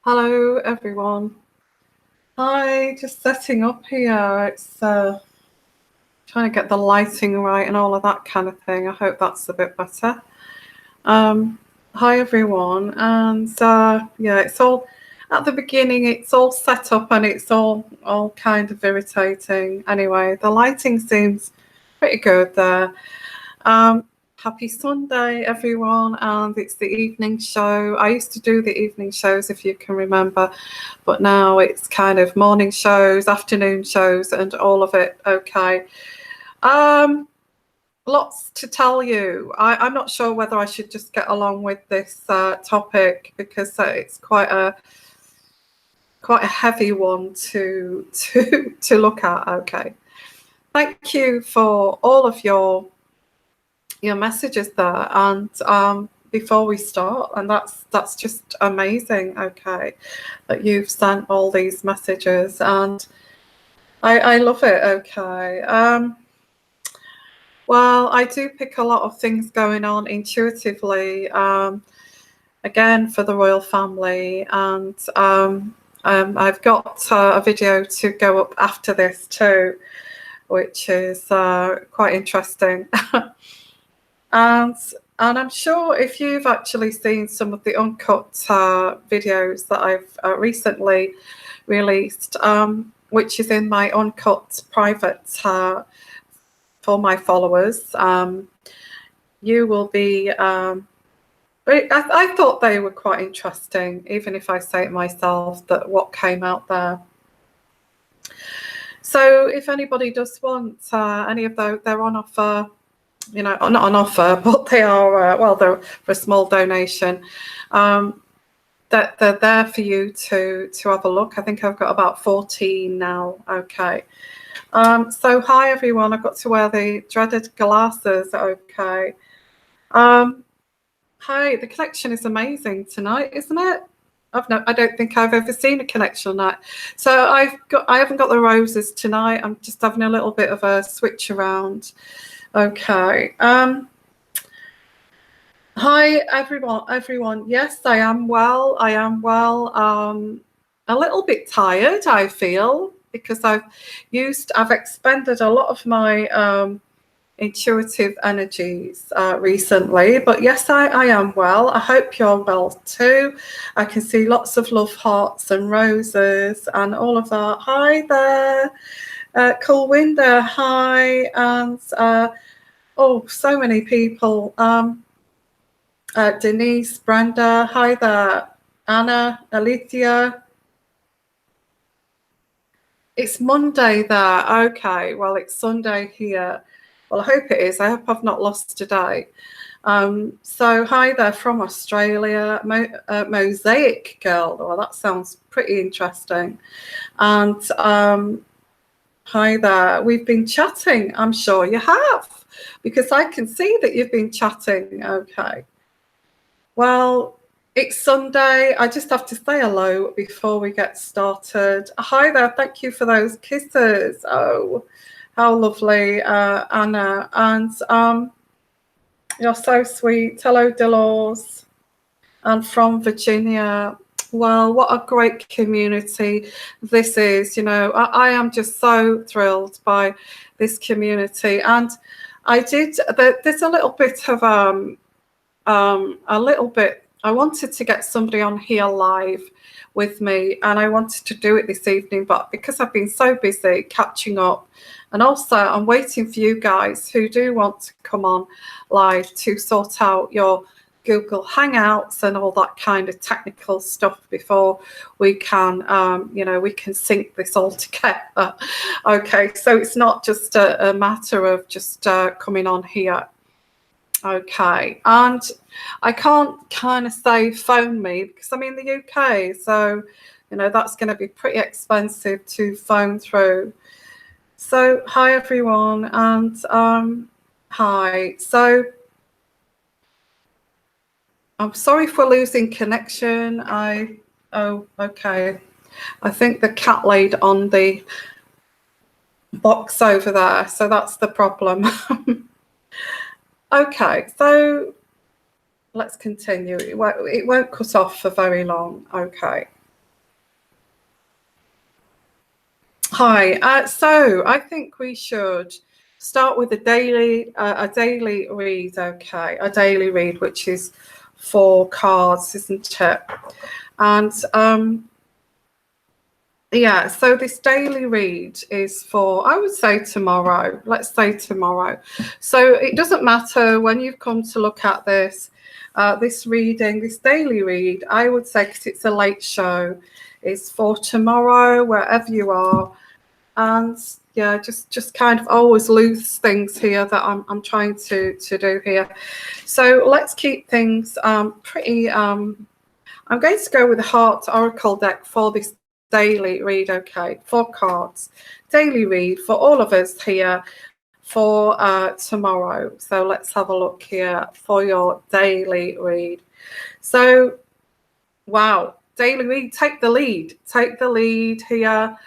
Hello everyone. Hi, just setting up here. It's trying to get the lighting right and all of that kind of thing. I hope that's a bit better. Hi everyone, and yeah, it's all at the beginning. It's all set up and it's all kind of irritating. Anyway, the lighting seems pretty good there. Happy Sunday, everyone, and it's the evening show. I used to do the evening shows, if you can remember, but now it's kind of morning shows, afternoon shows, and all of it. Okay. Lots to tell you. I'm not sure whether I should just get along with this topic because it's quite a heavy one to look at. Okay. Thank you for all of your messages there, and before we start, and that's just amazing. Okay, that you've sent all these messages, and I love it. Okay. Well, I do pick a lot of things going on intuitively, again for the royal family, and I've got a video to go up after this too, which is quite interesting. And I'm sure if you've actually seen some of the uncut videos that I've recently released, which is in my uncut private for my followers, you will be. I thought they were quite interesting, even if I say it myself, that what came out there. So if anybody does want any of those, they're on offer. You know, not on offer, but they are, well, they're for a small donation. That they're there for you to have a look. I think I've got about 14 now. Okay. So hi everyone. I've got to wear the dreaded glasses. Okay. Hi, the connection is amazing tonight, isn't it? I don't think I've ever seen a connection like that. So I haven't got the roses tonight. I'm just having a little bit of a switch around. Okay. Hi everyone. Yes, I am well. A little bit tired, I feel, because I've expended a lot of my intuitive energies recently. But yes, I am well. I hope you're well too. I can see lots of love hearts and roses and all of that. Hi there. Kulwinder, hi, and oh, so many people. Denise, Brenda, hi there. Anna, Alethea. It's Monday there. Okay, well, it's Sunday here. Well, I hope it is. I hope I've not lost a day. So hi there from Australia, Mosaic Girl. Well, that sounds pretty interesting. And hi there. We've been chatting. I'm sure you have, because I can see that you've been chatting. Okay. Well, it's Sunday. I just have to say hello before we get started. Hi there. Thank you for those kisses. Oh, how lovely, Anna. And you're so sweet. Hello, Dolores. And from Virginia. Well, what a great community this is. You know, I am just so thrilled by this community. And there's a little bit of I wanted to get somebody on here live with me, and I wanted to do it this evening, but because I've been so busy catching up, and also I'm waiting for you guys who do want to come on live to sort out your Google Hangouts and all that kind of technical stuff before we can, we can sync this all together. Okay, so it's not just a matter of just coming on here. Okay, and I can't kind of say phone me because I'm in the UK, so you know that's going to be pretty expensive to phone through. So hi everyone, and hi. So I'm sorry for losing connection. Oh okay. I think the cat laid on the box over there, so that's the problem. Okay, so let's continue. It won't cut off for very long. Okay. Hi. So I think we should start with a daily read. Okay, a daily read, which is 4 cards, isn't it? And yeah, so this daily read is for, I would say, tomorrow. Let's say tomorrow. So it doesn't matter when you've come to look at this, this reading, this daily read, I would say, because it's a late show, is for tomorrow, wherever you are. And yeah, just kind of always loose things here that I'm trying to do here. So let's keep things pretty. I'm going to go with the Heart Oracle deck for this daily read. Okay, 4 cards, daily read for all of us here for tomorrow. So let's have a look here for your daily read. So wow, daily read, take the lead here.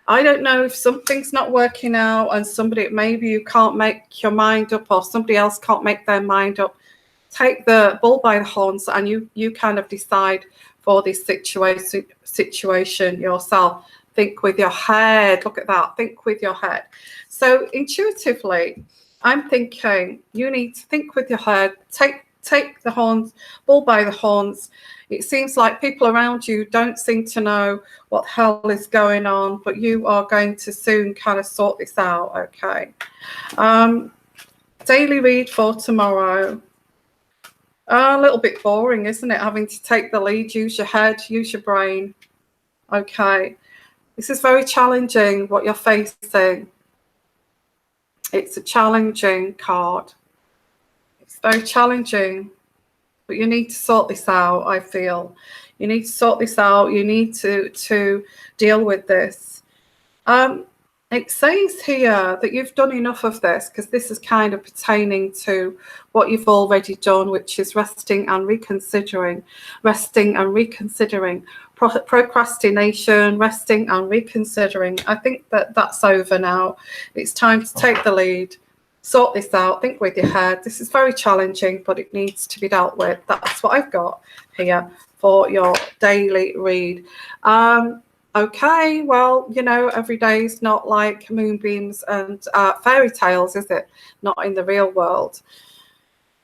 I don't know if something's not working out and maybe you can't make your mind up, or somebody else can't make their mind up. Take the bull by the horns and you kind of decide for this situation yourself. Think with your head. Look at that. Think with your head. So intuitively, I'm thinking you need to think with your head. Take the horns, bull by the horns. It seems like people around you don't seem to know what the hell is going on, but you are going to soon kind of sort this out. Okay. Daily read for tomorrow. A little bit boring, isn't it? Having to take the lead, use your head, use your brain. Okay. This is very challenging, what you're facing. It's a challenging card. It's very challenging, but you need to sort this out, I feel. You need to sort this out. You need to deal with this. It says here that you've done enough of this, because this is kind of pertaining to what you've already done, which is resting and reconsidering, procrastination, resting and reconsidering. I think that's over now. It's time to take the lead, sort this out, think with your head. This is very challenging, but it needs to be dealt with. That's what I've got here for your daily read. Okay, well, you know, every day is not like moonbeams and fairy tales, is it? Not in the real world.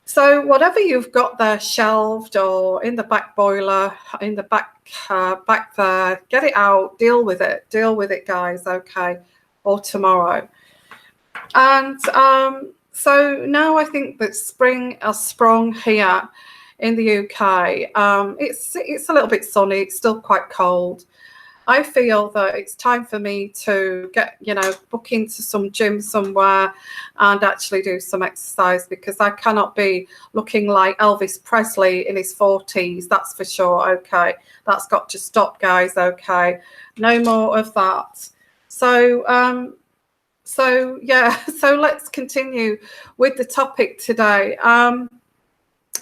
So whatever you've got there shelved or in the back boiler, in the back there, get it out, deal with it, guys, okay, or tomorrow. And so now I think that spring has sprung here in the UK. It's a little bit sunny, it's still quite cold. I feel that it's time for me to get, book into some gym somewhere and actually do some exercise, because I cannot be looking like Elvis Presley in his 40s. That's for sure. Okay. That's got to stop, guys. Okay. No more of that. So yeah, so let's continue with the topic today.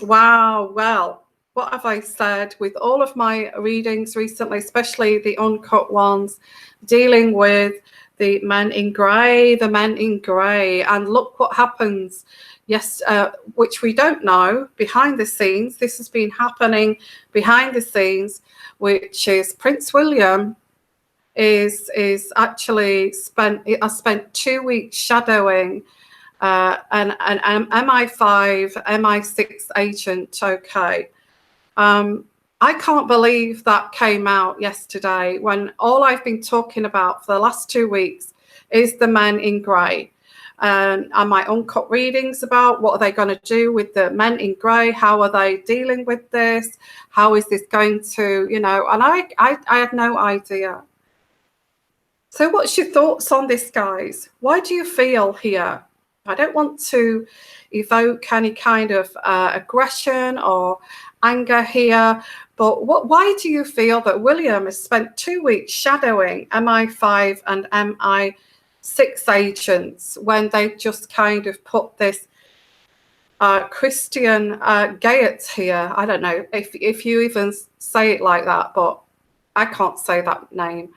Wow. Well, what have I said with all of my readings recently, especially the uncut ones, dealing with the men in grey, and look what happens. Yes, which we don't know behind the scenes. This has been happening behind the scenes, which is Prince William is actually spent 2 weeks shadowing an Mi5 Mi6 agent. Okay. I can't believe that came out yesterday, when all I've been talking about for the last 2 weeks is the men in grey. And my uncut readings about what are they going to do with the men in grey? How are they dealing with this? How is this going to, and I had no idea. So what's your thoughts on this, guys? Why do you feel here? I don't want to evoke any kind of aggression or anger here, but why do you feel that William has spent 2 weeks shadowing Mi5 and Mi6 agents, when they just kind of put this Christian Gayet here? I don't know if you even say it like that, but I can't say that name.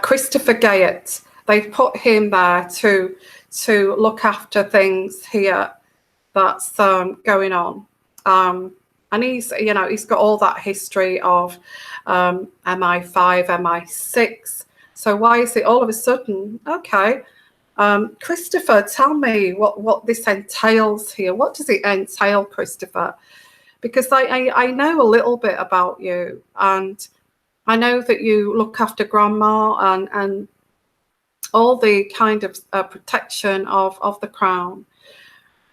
Christopher Gayet. They put him there to look after things here that's going on. And he's got all that history of Mi5, Mi6 So why is it all of a sudden? Okay, Christopher, tell me what this entails here. What does it entail, Christopher? Because I know a little bit about you, and I know that you look after grandma and all the kind of protection of the crown.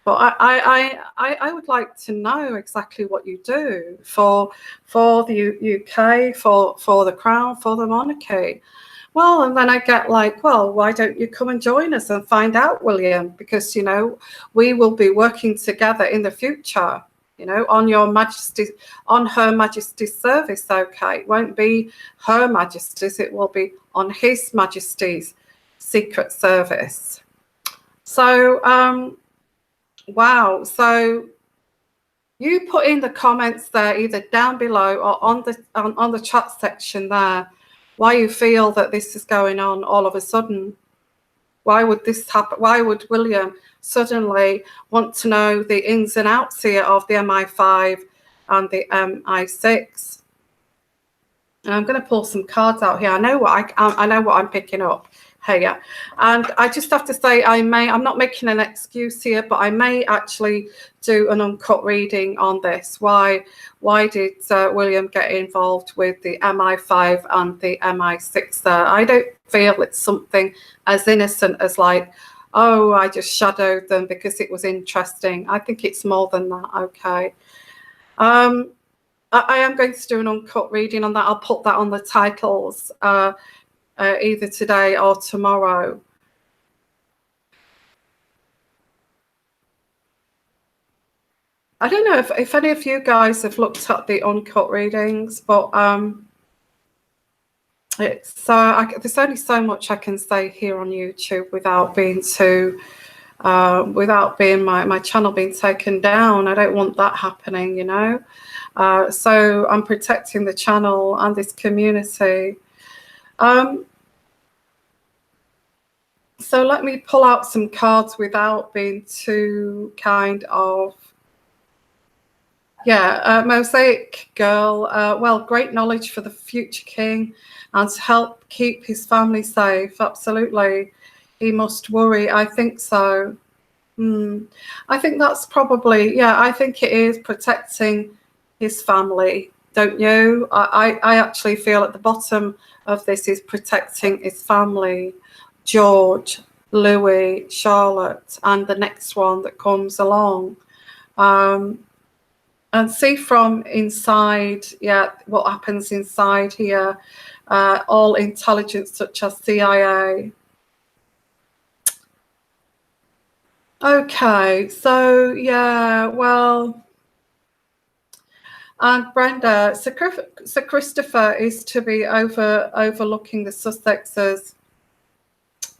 But I would like to know exactly what you do for the UK, for the crown, for the monarchy. Well, and then I get like, well, why don't you come and join us and find out, William? Because, you know, we will be working together in the future, you know, on Her Majesty's service, okay? It won't be Her Majesty's, it will be on His Majesty's Secret Service. So, wow. So you put in the comments there, either down below or on the chat section there, why you feel that this is going on all of a sudden. Why would this happen? Why would William suddenly want to know the ins and outs here of the MI5 and the MI6? And I'm going to pull some cards out here. I know what I'm picking up here, and I just have to say, I'm not making an excuse here, but I may actually do an uncut reading on this. Why did William get involved with the MI5 and the MI6 there? I don't feel it's something as innocent as like, oh, I just shadowed them because it was interesting. I think it's more than that. Okay. I am going to do an uncut reading on that. I'll put that on the titles either today or tomorrow. I don't know if any of you guys have looked at the uncut readings, but there's only so much I can say here on YouTube without being my channel being taken down. I don't want that happening, you know. So I'm protecting the channel and this community. So let me pull out some cards without being too kind of, Mosaic girl. Well, great knowledge for the future king and to help keep his family safe. Absolutely. He must worry. I think so. I think that's probably, I think it is protecting his family, don't you? I actually feel at the bottom of this is protecting his family. George, Louis, Charlotte, and the next one that comes along. And see from inside, what happens inside here. All intelligence such as CIA. Okay, so well, and Brenda, Sir Christopher is to be overlooking the Sussexes.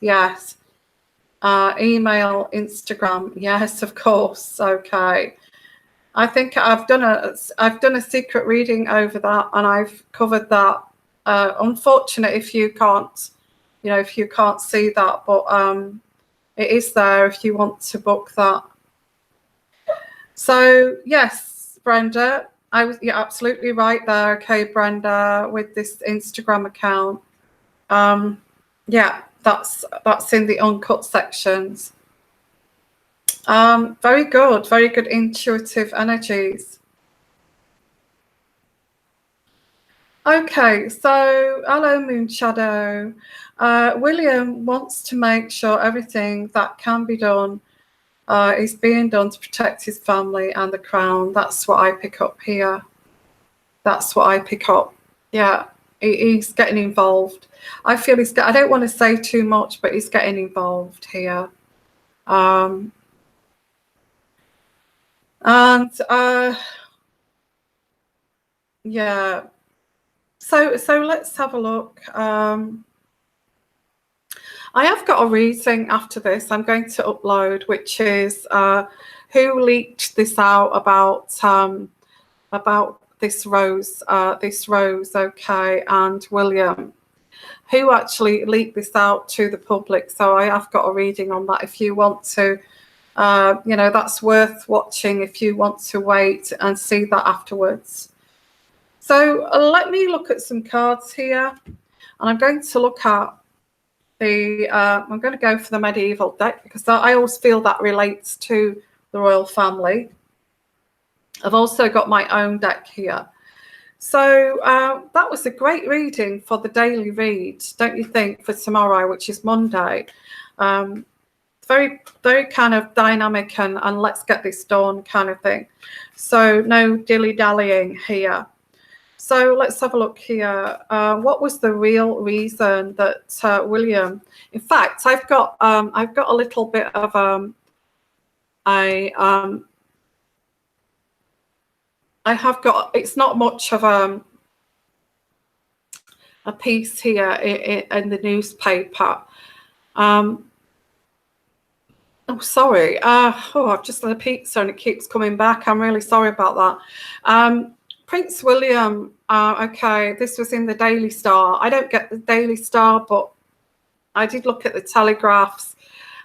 Yes. Email, Instagram. Yes, of course. Okay. I think I've done a secret reading over that, and I've covered that. Unfortunate if you can't see that, but it is there if you want to book that. So yes, Brenda, you're absolutely right there. Okay, Brenda, with this Instagram account. That's in the uncut sections. Very good intuitive energies. Okay, so hello, Moon Shadow. William wants to make sure everything that can be done is being done to protect his family and the crown. That's what I pick up here. That's what I pick up. Yeah, he's getting involved. I feel I don't want to say too much, but he's getting involved here. So let's have a look. I have got a reading after this I'm going to upload, which is who leaked this out about this rose, okay, and William. Who actually leaked this out to the public? So I have got a reading on that if you want to. That's worth watching if you want to wait and see that afterwards. So let me look at some cards here, and I'm going to look at I'm going to go for the medieval deck because I always feel that relates to the royal family. I've also got my own deck here. So that was a great reading for the daily read, don't you think, for tomorrow, which is Monday. Very, very kind of dynamic and let's get this done kind of thing. So no dilly-dallying here. So let's have a look here. What was the real reason that William? In fact, I've got a little bit of I have got. It's not much of a piece here in the newspaper. Oh, sorry. I've just had a pizza and it keeps coming back. I'm really sorry about that. Prince William, okay, this was in the Daily Star. I don't get the Daily Star, but I did look at the Telegraphs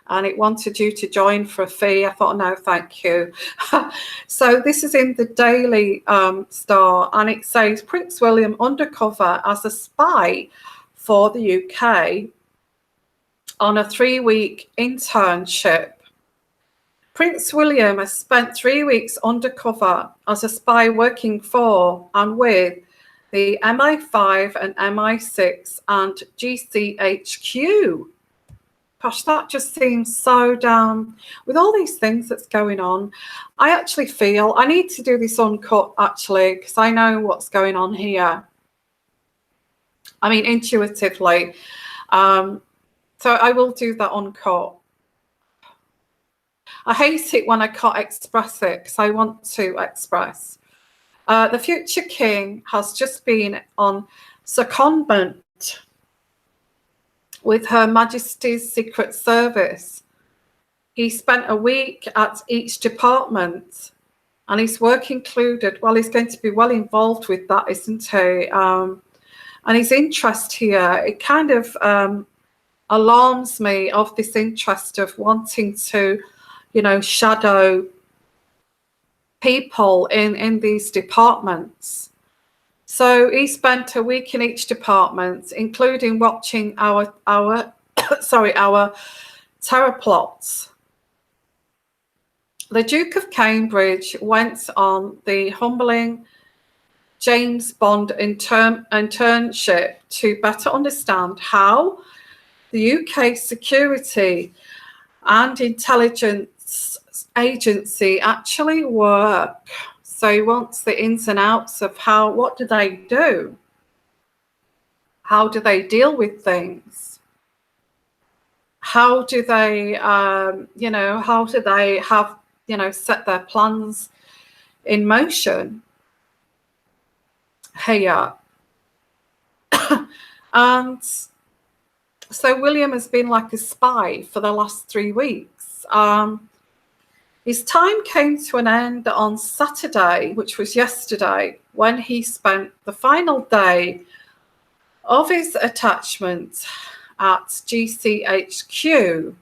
and it wanted you to join for a fee. I thought, no, thank you. So this is in the Daily Star and it says, Prince William undercover as a spy for the UK on a 3-week internship. Prince William has spent 3 weeks undercover as a spy working for and with the Mi5 and Mi6 and GCHQ. Gosh, that just seems so damn... With all these things that's going on, I actually feel I need to do this uncut, actually, because I know what's going on here. I mean, intuitively. So I will do that uncut. I hate it when I can't express it because I want to express. The future king has just been on secondment with Her Majesty's Secret Service. He spent a week at each department and his work included, well, he's going to be well involved with that, isn't he? And his interest here, it kind of alarms me of this interest of wanting to, you know, shadow people in these departments. So he spent a week in each department, including watching our terror plots. The Duke of Cambridge went on the humbling James Bond internship to better understand how the UK security and intelligence agency actually work. So he wants the ins and outs of what do they do? How do they deal with things? How do they, how do they have, set their plans in motion here? And so William has been like a spy for the last 3 weeks. His time came to an end on Saturday, which was yesterday, when he spent the final day of his attachment at GCHQ.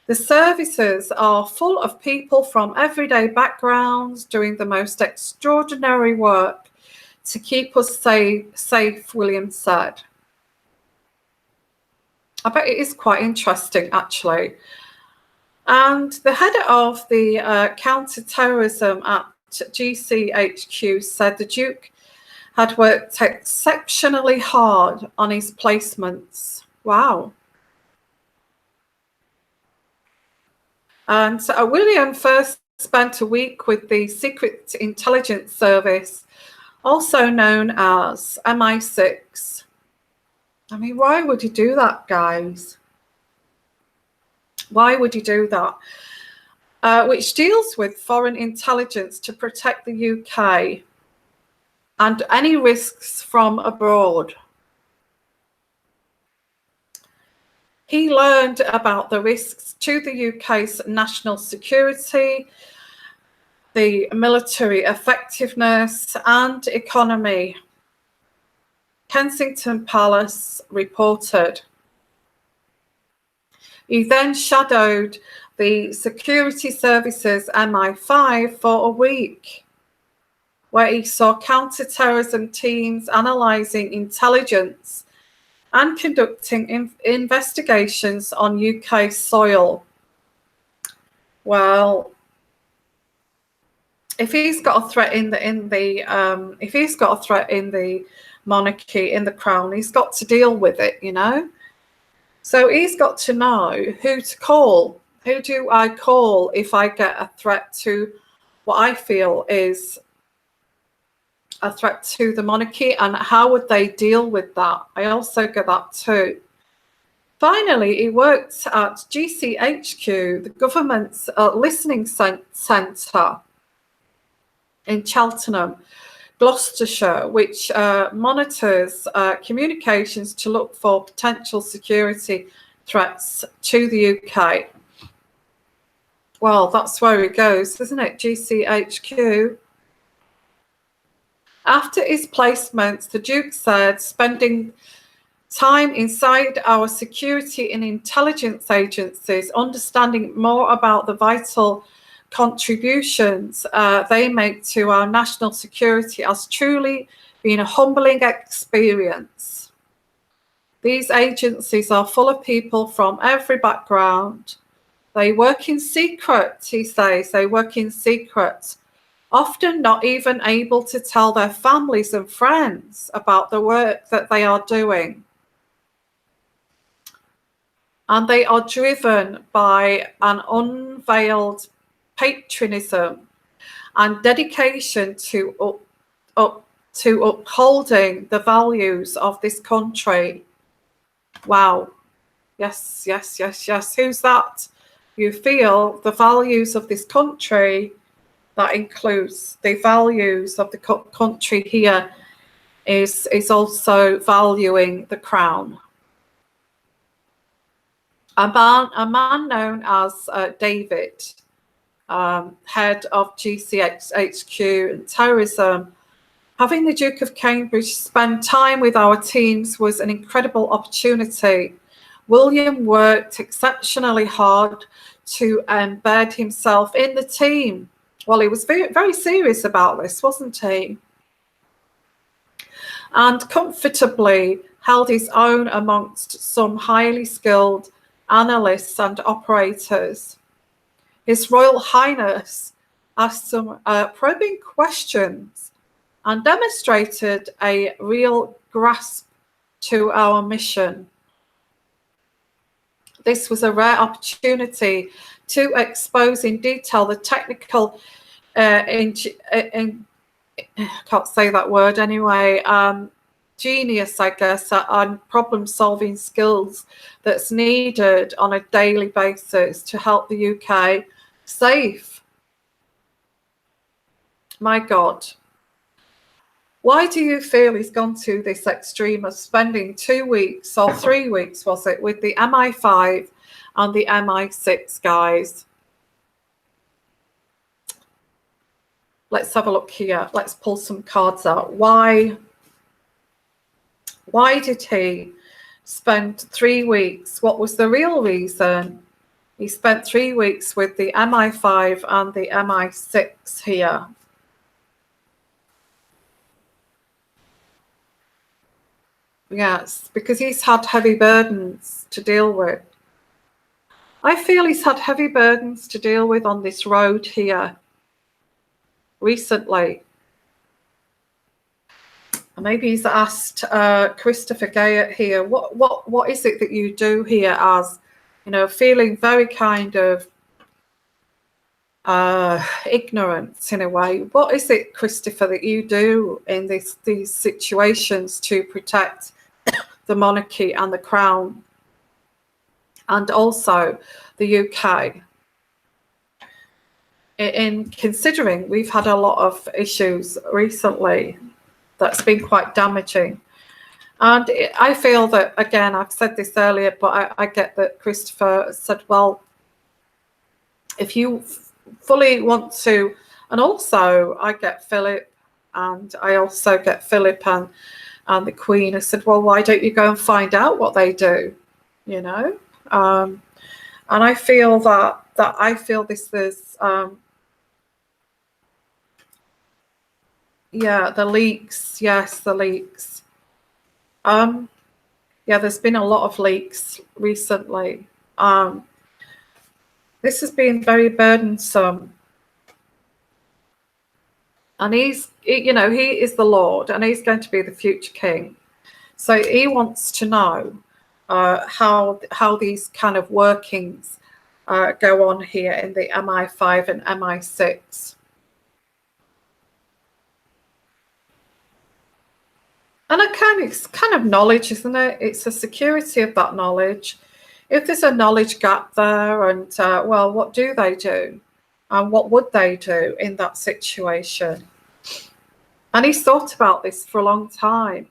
The services are full of people from everyday backgrounds doing the most extraordinary work to keep us safe, William said. I bet it is quite interesting, actually. And the head of the counter-terrorism at GCHQ said the Duke had worked exceptionally hard on his placements. Wow. And William first spent a week with the Secret Intelligence Service, also known as MI6. I mean, why would you do that, guys? Why would you do that? Which deals with foreign intelligence to protect the UK and any risks from abroad. He learned about the risks to the UK's national security, the military effectiveness and economy. Kensington Palace reported. He then shadowed the security services MI5 for a week, where he saw counter-terrorism teams analysing intelligence and conducting investigations on UK soil. Well, if he's got a threat in the if he's got a threat in the monarchy, in the crown, he's got to deal with it, you know. So he's got to know who to call. Who do I call if I get a threat to what I feel is a threat to the monarchy, and how would they deal with that? I also get that too. Finally, he worked at GCHQ, the government's listening centre in Cheltenham, Gloucestershire, which monitors communications to look for potential security threats to the UK. Well, that's where it goes, isn't it? GCHQ. After his placements, the Duke said, spending time inside our security and intelligence agencies, understanding more about the vital contributions they make to our national security has truly been a humbling experience. These agencies are full of people from every background. They work in secret, he says, they work in secret, often not even able to tell their families and friends about the work that they are doing. And they are driven by an unveiled patriotism and dedication to upholding the values of this country. Wow. Yes, yes, yes, yes. Who's that? You feel the values of this country. That includes the values of the country here is also valuing the crown. A man known as David, head of GCHQ and terrorism, having the Duke of Cambridge spend time with our teams was an incredible opportunity. William worked exceptionally hard to embed himself in the team. Well, he was very, very serious about this, wasn't he? And comfortably held his own amongst some highly skilled analysts and operators. His Royal Highness asked some probing questions and demonstrated a real grasp to our mission. This was a rare opportunity to expose in detail the technical, I can't say that word anyway, genius, I guess, and problem-solving skills that's needed on a daily basis to help the UK safe. My God. Why do you feel he's gone to this extreme of spending 2 weeks or 3 weeks, was it, with the Mi5 and the Mi6 guys? Let's have a look here. Let's pull some cards out. Why did he spend 3 weeks? What was the real reason he spent 3 weeks with the Mi5 and the Mi6 here? Yes, because he's had heavy burdens to deal with. I feel he's had heavy burdens to deal with on this road here recently. Maybe he's asked Christopher Gayet here, what is it that you do here, as, you know, feeling very kind of ignorant in a way. What is it, Christopher, that you do in these situations to protect the monarchy and the crown, and also the UK? In considering we've had a lot of issues recently that's been quite damaging. And I feel that, again, I've said this earlier, but I get that Christopher said, well, if you fully want to, and also I get Philip, and I also get Philip and the Queen. I said, well, why don't you go and find out what they do, you know? And I feel that I feel this is, yeah, the leaks. Yes, the leaks. Yeah, there's been a lot of leaks recently. This has been very burdensome. And you know, he is the Lord, and he's going to be the future king. So he wants to know how these kind of workings go on here in the Mi5 and Mi6. And it's kind of knowledge, isn't it? It's the security of that knowledge. If there's a knowledge gap there, and well, what do they do? And what would they do in that situation? And he's thought about this for a long time.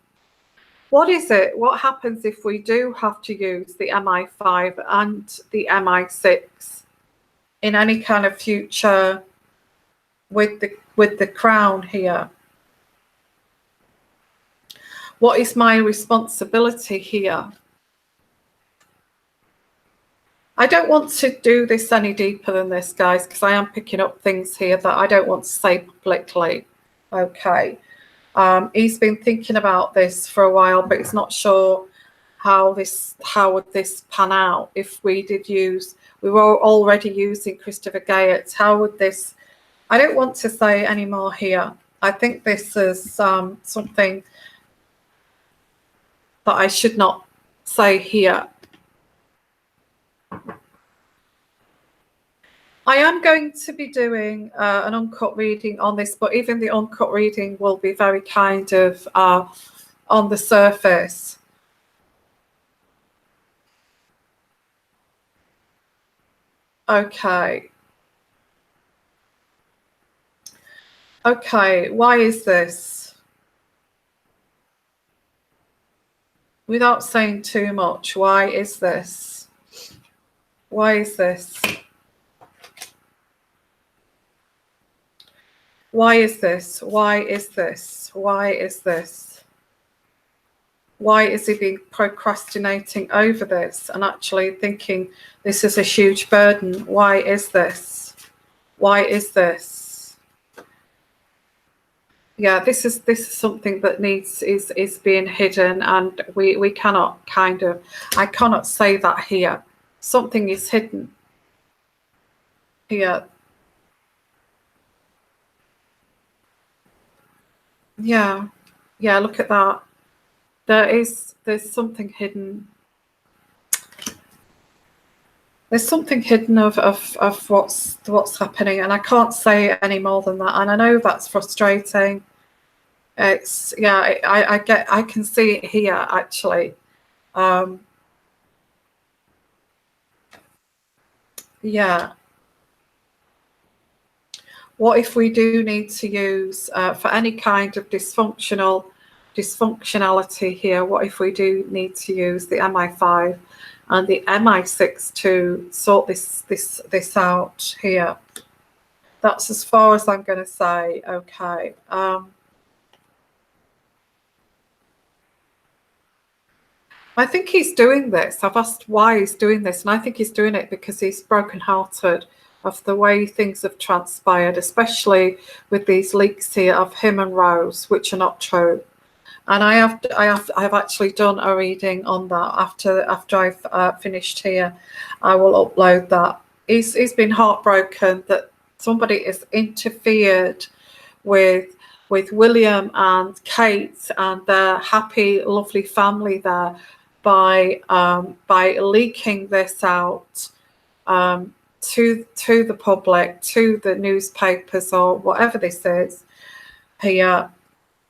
What is it? What happens if we do have to use the Mi5 and the Mi6 in any kind of future with the crown here? What is my responsibility here? I don't want to do this any deeper than this, guys, because I am picking up things here that I don't want to say publicly. Okay. He's been thinking about this for a while, but he's not sure how would this pan out if we were already using Christopher Gayet. How would this? I don't want to say any more here. I think this is something that I should not say here. I am going to be doing an uncut reading on this, but even the uncut reading will be very kind of on the surface. Okay. Okay, why is this? Without saying too much, why is this? Why is this? Why is this? Why is this? Why is this? Why is he been procrastinating over this and actually thinking this is a huge burden? Why is this? Why is this? Yeah, this is something that is being hidden, and we cannot I cannot say that here. Something is hidden here. Yeah, look at that. There's something hidden. There's something hidden of what's happening, and I can't say any more than that. And I know that's frustrating. It's I can see it here actually. Yeah. What if we do need to use for any kind of dysfunctionality here? What if we do need to use the Mi5 and the Mi6 to sort this out here? That's as far as I'm going to say. Okay. I think he's doing this. I've asked why he's doing this, and I think he's doing it because he's brokenhearted of the way things have transpired, especially with these leaks here of him and Rose, which are not true. And I have actually done a reading on that after I've finished here. I will upload that. He's been heartbroken that somebody has interfered with William and Kate and their happy, lovely family there by leaking this out to the public, to the newspapers or whatever this is here.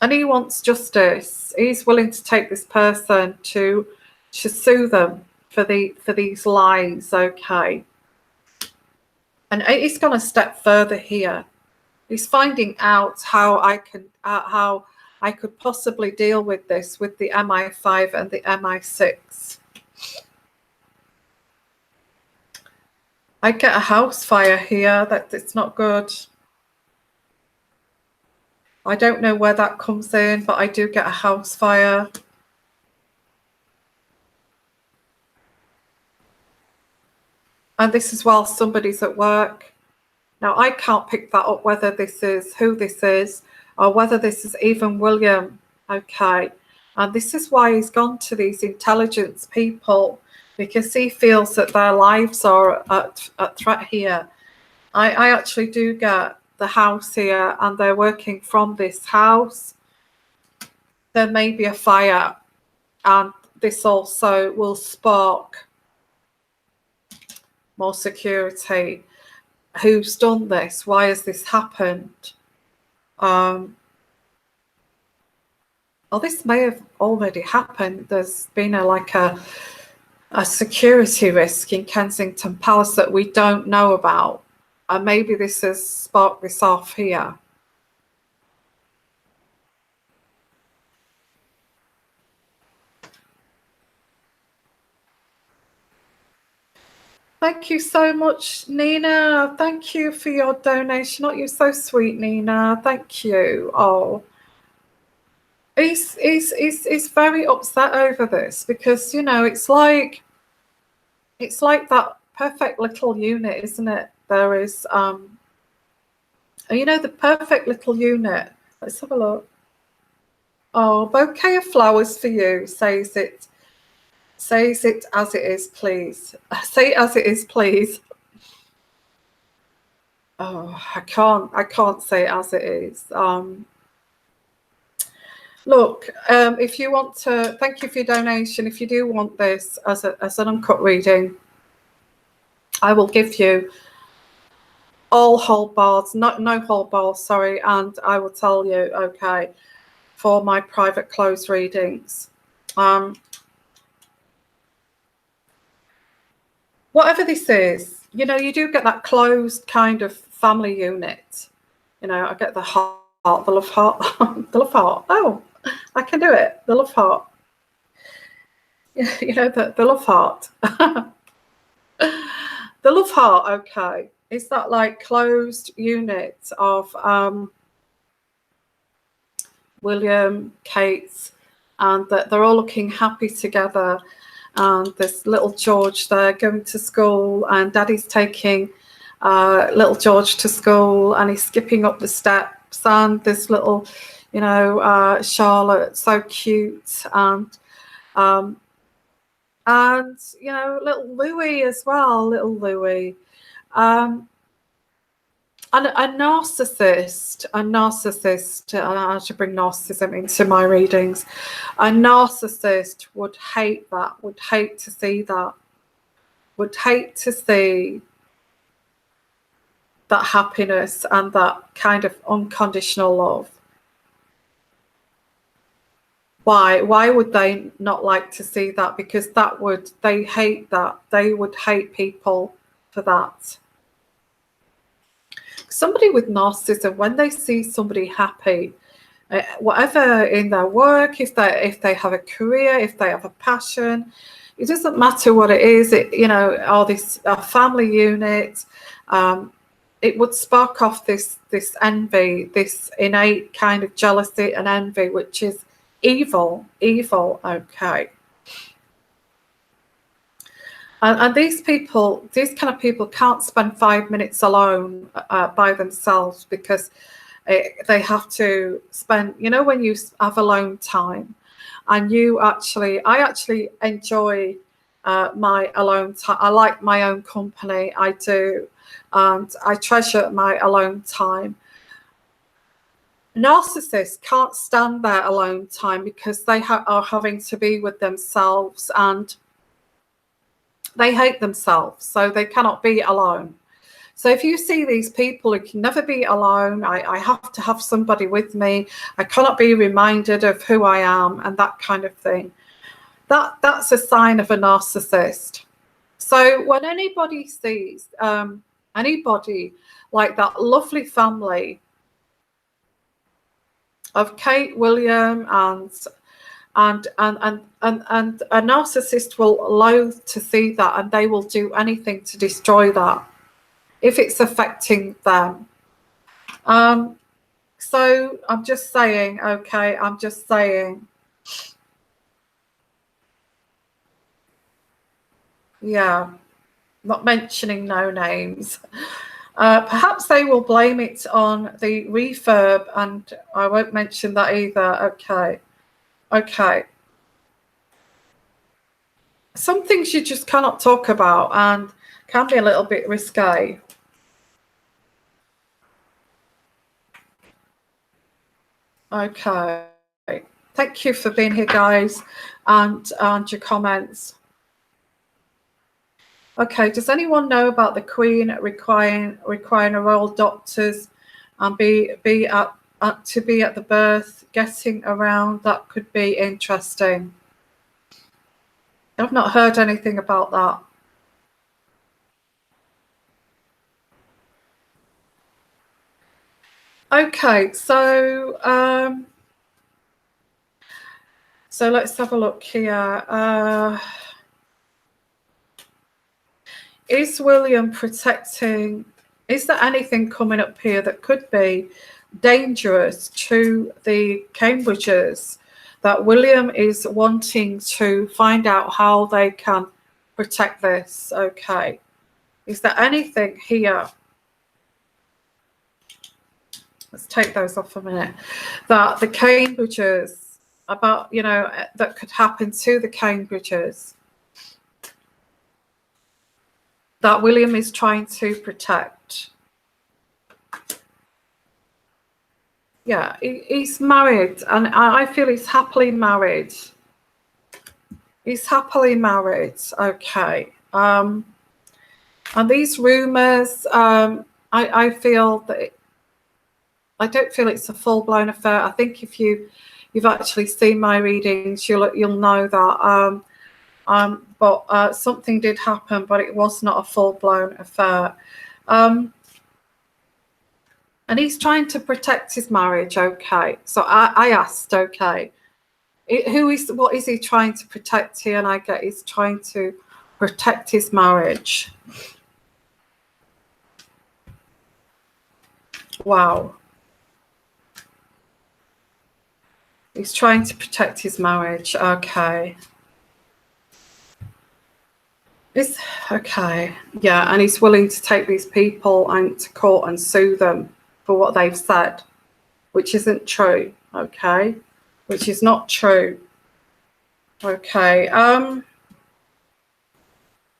And he wants justice. He's willing to take this person to sue them for these lies. Okay. And he's gone a step further here. He's finding out how I could possibly deal with this with the Mi5 and the Mi6. I get a house fire here. It's not good. I don't know where that comes in, but I do get a house fire. And this is while somebody's at work. Now, I can't pick that up, whether this is who this is or whether this is even William. Okay. And this is why he's gone to these intelligence people, because he feels that their lives are at threat here. I actually do get the house here, and they're working from this house. There may be a fire, and this also will spark more security. Who's done this? Why has this happened? Well, this may have already happened. There's been a security risk in Kensington Palace that we don't know about, and maybe this has sparked this off here. Thank you so much, Nina. Thank you for your donation. Oh, you're so sweet, Nina. Thank you. Oh, he's very upset over this, because, you know, it's like that perfect little unit, isn't it? There is you know, the perfect little unit. Let's have a look. Oh, bouquet of flowers for you. Says it as it is, please. Say it as it is, please. Oh, I can't say it as it is. Look, if you want to, thank you for your donation. If you do want this as an uncut reading, I will give you all whole bars, no whole bars, sorry, and I will tell you, okay, for my private close readings. Whatever this is, you know, you do get that closed kind of family unit. You know, I get the heart, the love heart, the love heart. Oh, I can do it. The love heart. You know, the love heart. The love heart, okay. Is that like closed unit of William, Kate, and that they're all looking happy together. And there's little George there going to school, and Daddy's taking little George to school, and he's skipping up the steps, and this little, you know, Charlotte, so cute, and you know, little Louis as well, little Louis. And a narcissist, and I should bring narcissism into my readings. A narcissist would hate that, would hate to see that, would hate to see that happiness and that kind of unconditional love. Why would they not like to see that? Because they hate that. They would hate people for that. Somebody with narcissism, when they see somebody happy, whatever in their work, if they have a career, if they have a passion, it doesn't matter what it is. You know, or this family unit, it would spark off this envy, this innate kind of jealousy and envy, which is evil. Okay. And these kind of people can't spend 5 minutes alone by themselves, because they have to spend, you know, when you have alone time, and I actually enjoy my alone time. I like my own company, I do, and I treasure my alone time. Narcissists can't stand their alone time, because they are having to be with themselves, and they hate themselves, so they cannot be alone. So if you see these people who can never be alone, I have to have somebody with me, I cannot be reminded of who I am, and that kind of thing, that's a sign of a narcissist. So when anybody sees anybody like that lovely family of Kate, William, and a narcissist will loathe to see that, and they will do anything to destroy that if it's affecting them. So I'm just saying, okay, I'm just saying. Yeah, not mentioning no names. Perhaps they will blame it on the refurb, and I won't mention that either. Okay. Okay. Some things you just cannot talk about and can be a little bit risque. Okay. Thank you for being here, guys, and your comments. Okay, does anyone know about the Queen requiring a royal doctors and to be at the birth, getting around? That could be interesting. I've not heard anything about that. Okay, so let's have a look here. Is William protecting? Is there anything coming up here that could be dangerous to the Cambridges, that William is wanting to find out how they can protect this? Okay. Is there anything here? Let's take those off a minute. That the Cambridges, about, you know, that could happen to the Cambridges, that William is trying to protect. Yeah, he's married, and I feel he's happily married. He's happily married. Okay. And these rumors, I feel that I don't feel it's a full-blown affair. I think if you've actually seen my readings, you'll know that. But something did happen, but it was not a full-blown affair. And he's trying to protect his marriage. Okay. So I asked, okay, what is he trying to protect here? And I get he's trying to protect his marriage. Wow. He's trying to protect his marriage. Okay. Okay. Yeah, and he's willing to take these people and to court and sue them for what they've said, which isn't true. Okay. Which is not true. Okay.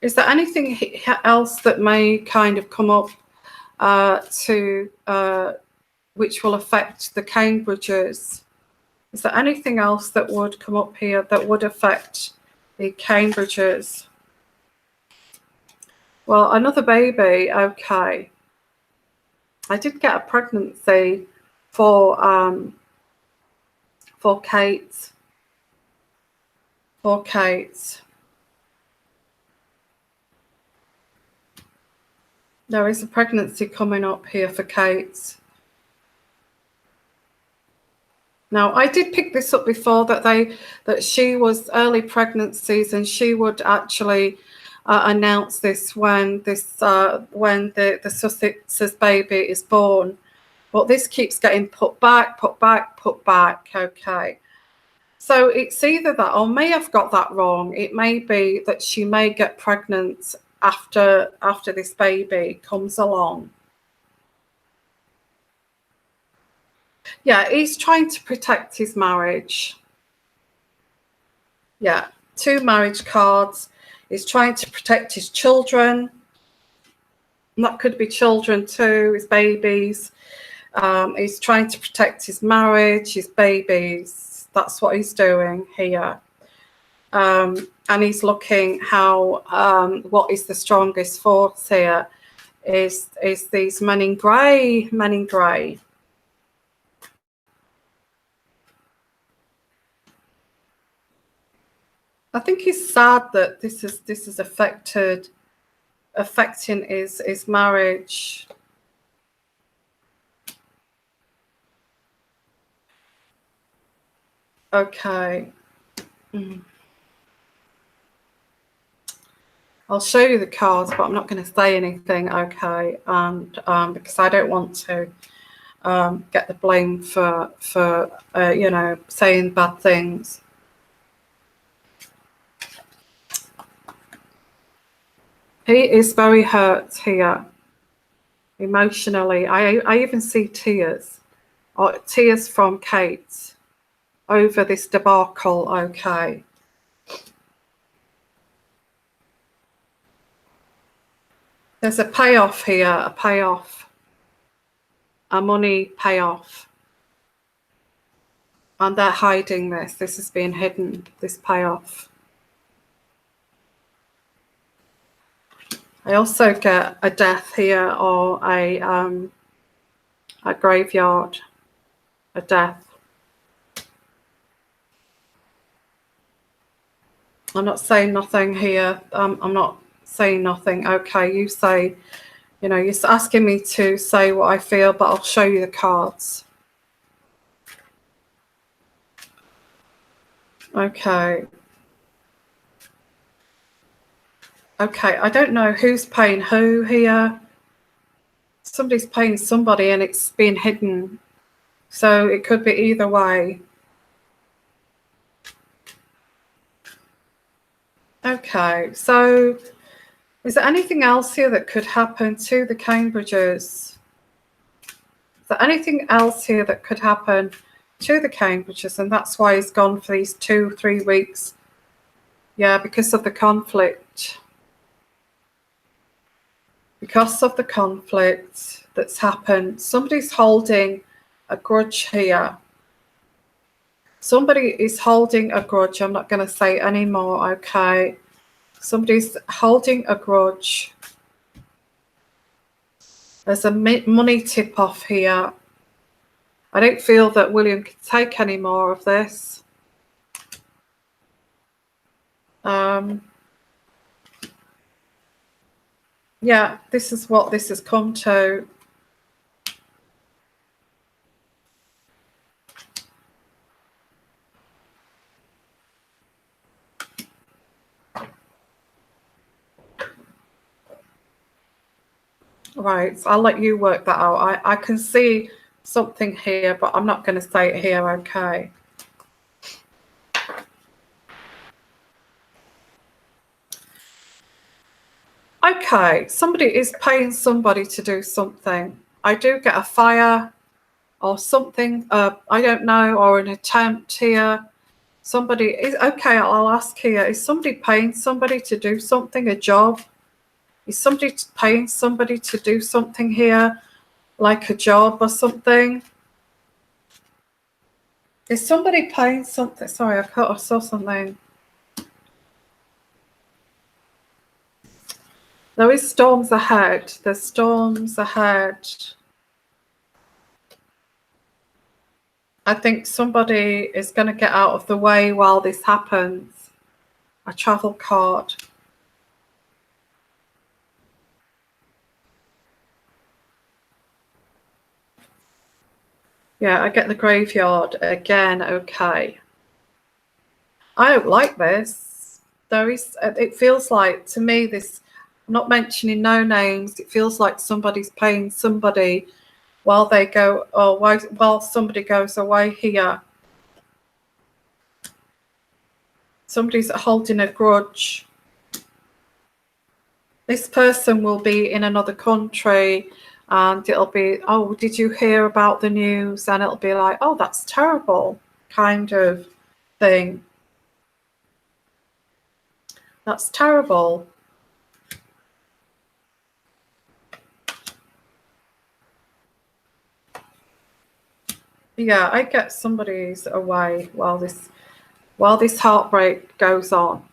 Is there anything else that may kind of come up which will affect the Cambridges? Is there anything else that would come up here that would affect the Cambridges? Well, another baby. Okay. I did get a pregnancy for Kate. For Kate. There is a pregnancy coming up here for Kate. Now, I did pick this up before, that she was early pregnancies, and she would actually announce this when the Sussex's baby is born. But this keeps getting put back. Okay. So it's either that, or may have got that wrong. It may be that she may get pregnant after this baby comes along. Yeah, he's trying to protect his marriage. Yeah, 2 marriage cards. He's trying to protect his children. And that could be children too, his babies. He's trying to protect his marriage, his babies. That's what he's doing here. And he's looking how what is the strongest force here is these men in grey. I think he's sad that this is affecting his marriage. Okay. I'll show you the cards, but I'm not going to say anything. Okay, and because I don't want to get the blame for you know, saying bad things. He is very hurt here, emotionally. I even see tears, or tears from Kate. over this debacle. Okay. There's a payoff here, a payoff, a money payoff. And they're hiding this. This is being hidden, this payoff. I also get a death here, or a graveyard, a death. I'm not saying nothing here. I'm not saying nothing. Okay, you say, you know, you're asking me to say what I feel, but I'll show you the cards. Okay. Okay, I don't know who's paying who here. Somebody's paying somebody and it's being hidden. So it could be either way. Okay, so is there anything else here that could happen to the Cambridges? Is there anything else here that could happen to the Cambridges? And that's why he's gone for these 2-3 weeks. Yeah, because of the conflict. Because of the conflict that's happened. Somebody's holding a grudge here. Somebody is holding a grudge. I'm not going to say any more, okay? Somebody's holding a grudge. There's a money tip-off here. I don't feel that William can take any more of this. Yeah, this is what this has come to. Right, so I'll let you work that out. I can see something here, but I'm not going to say it here, okay? Okay, somebody is paying somebody to do something. I do get a fire or something, I don't know, or an attempt here. Somebody is, okay, I'll ask here, is somebody paying somebody to do something, a job? Is somebody paying somebody to do something here, like a job or something? Is somebody paying something? Sorry, I saw something. There is storms ahead. There's storms ahead. I think somebody is going to get out of the way while this happens. A travel card. Yeah, I get the graveyard again. Okay. I don't like this. There is, it feels like, to me, this, I'm not mentioning no names, it feels like somebody's paying somebody while they go, or while somebody goes away here. Somebody's holding a grudge. This person will be in another country and it'll be, oh, did you hear about the news? And it'll be like, oh, that's terrible, kind of thing. That's terrible. Yeah, I get somebody's away while this heartbreak goes on.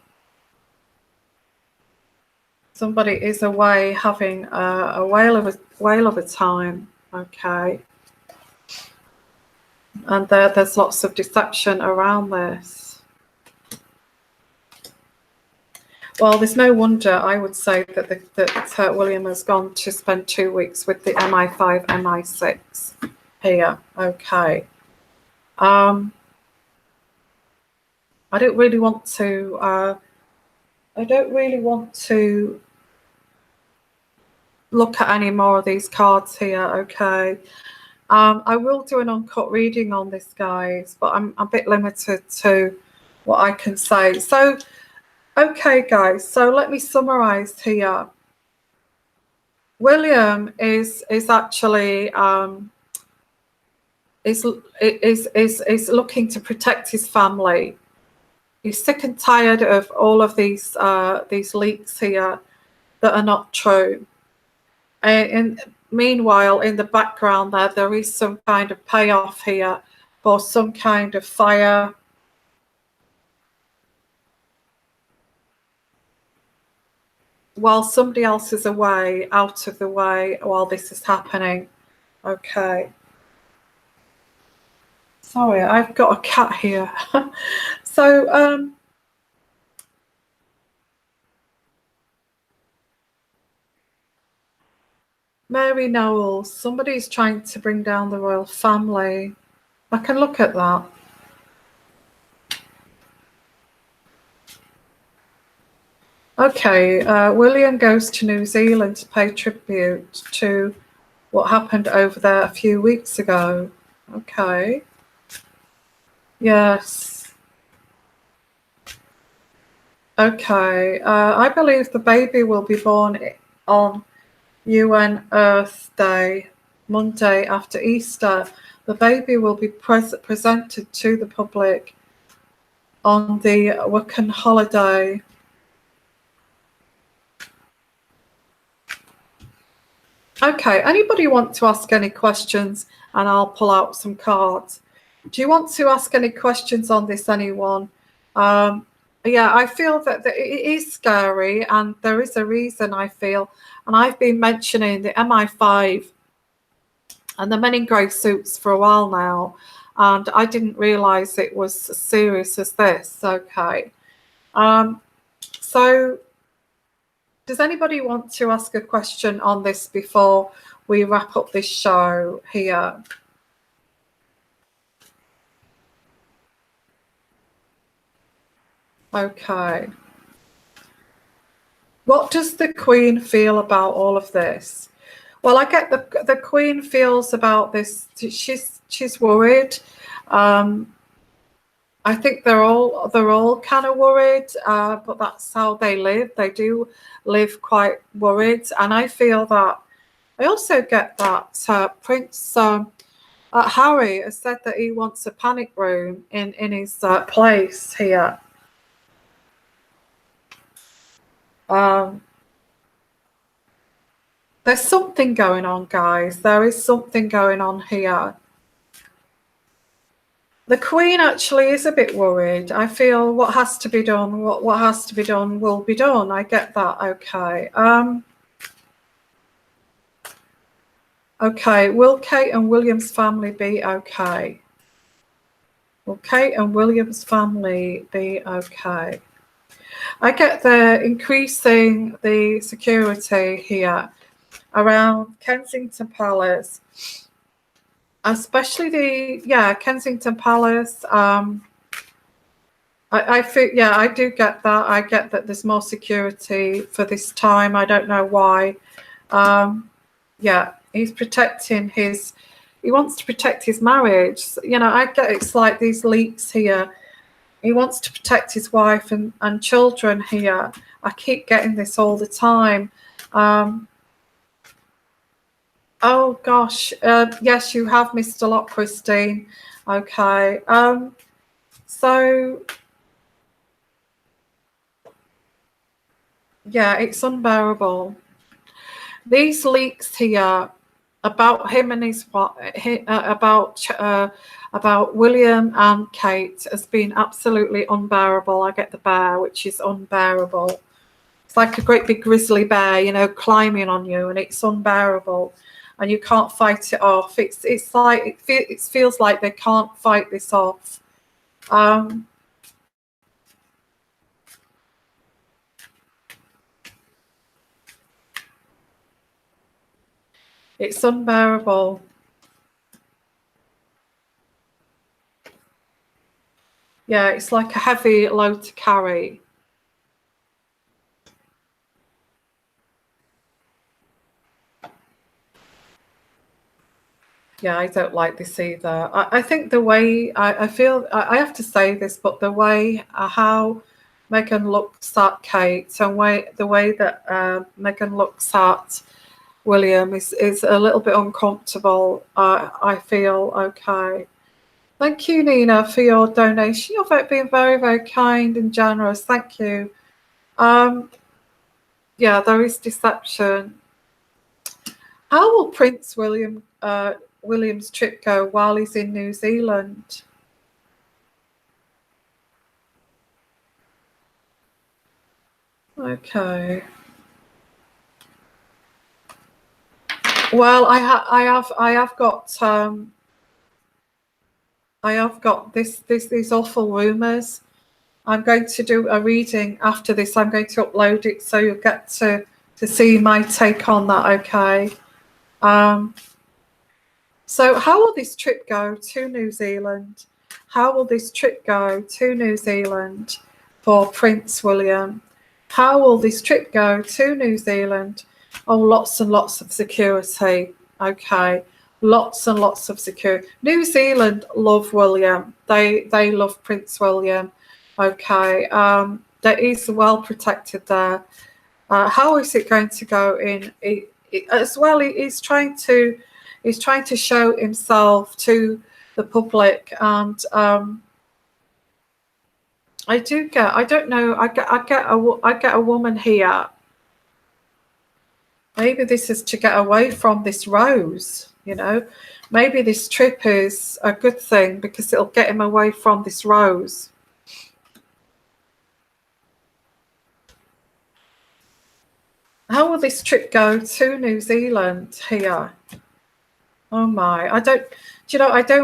Somebody is away having a whale of a time. Okay. And there's lots of deception around this. Well, there's no wonder, I would say, that William has gone to spend 2 weeks with the Mi5 Mi6 here. Okay. I don't really want to look at any more of these cards here. Okay. I will do an uncut reading on this, guys, but I'm a bit limited to what I can say. So, okay, guys, so let me summarize here. William is actually is looking to protect his family. He's sick and tired of all of these leaks here that are not true. And meanwhile, in the background there is some kind of payoff here for some kind of fire. While somebody else is away, out of the way, while this is happening. Okay. Sorry, I've got a cat here. So, Mary Knowles, somebody's trying to bring down the royal family. I can look at that. Okay, William goes to New Zealand to pay tribute to what happened over there a few weeks ago. Okay. Yes. Okay. I believe the baby will be born on UN Earth Day, Monday after Easter. The baby will be presented to the public on the Wiccan holiday. Okay, anybody want to ask any questions? And I'll pull out some cards. Do you want to ask any questions on this, anyone? Yeah, I feel that it is scary, and there is a reason, I feel. And I've been mentioning the Mi5 and the men in grey suits for a while now, and I didn't realise it was as serious as this. Okay. So does anybody want to ask a question on this before we wrap up this show here? Okay. What does the Queen feel about all of this? Well, I get the Queen feels about this. She's worried. I think they're all kind of worried, but that's how they live. They do live quite worried, and I feel that. I also get that Prince Harry has said that he wants a panic room in his place here. There's something going on, guys. There is something going on here. The Queen actually is a bit worried. I feel what has to be done, what has to be done will be done. I get that. Okay. Okay. Will Kate and William's family be okay? Will Kate and William's family be okay? I get the increasing the security here around Kensington Palace. Especially the Kensington Palace. I feel I do get that. I get that there's more security for this time. I don't know why. Yeah, he's protecting his. He wants to protect his marriage. You know, I get it's like these leaks here. He wants to protect his wife and children here. I keep getting this all the time. Oh gosh, yes, you have missed a lot, Christine. Okay, so yeah, it's unbearable. These leaks here about him and his about William and Kate has been absolutely unbearable. I get the bear, which is unbearable. It's like a great big grizzly bear, you know, climbing on you, and it's unbearable. And you can't fight it off. It's like it feels like they can't fight this off. It's unbearable. Yeah, it's like a heavy load to carry. Yeah, I don't like this either. I think the way I feel, I have to say this, but the way how Meghan looks at Kate and the way that Meghan looks at William is a little bit uncomfortable. I feel. Okay. Thank you, Nina, for your donation. You're being very, very kind and generous. Thank you. Yeah, there is deception. How will Prince William's trip go while he's in New Zealand? Okay. Well, I have got these awful rumours. I'm going to do a reading after this. I'm going to upload it so you'll get to see my take on that. Okay. So how will this trip go to New Zealand? How will this trip go to New Zealand for Prince William? How will this trip go to New Zealand? Oh, lots and lots of security. Okay. Lots and lots of security. New Zealand love William. They love Prince William. Okay. That is well protected there. How is it going to go in? As well, he's trying to show himself to the public, and I don't know. I get a woman here. Maybe this is to get away from this Rose. You know, maybe this trip is a good thing because it'll get him away from this Rose. How will this trip go to New Zealand here? Oh my! I don't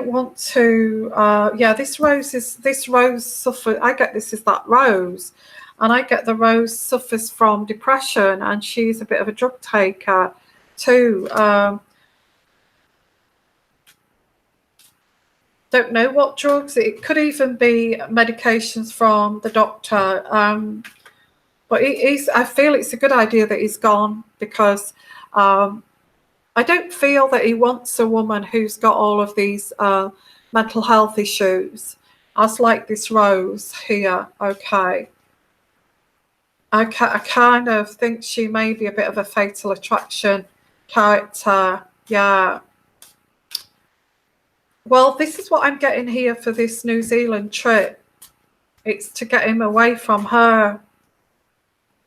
want to. Yeah, this Rose suffer. I get this is that Rose, and I get the Rose suffers from depression, and she's a bit of a drug taker too. Don't know what drugs. It could even be medications from the doctor. But I feel it's a good idea that he's gone because I don't feel that he wants a woman who's got all of these mental health issues, as like this Rose here. Okay. I kind of think she may be a bit of a fatal attraction character. Yeah. Well, this is what I'm getting here for this New Zealand trip. It's to get him away from her.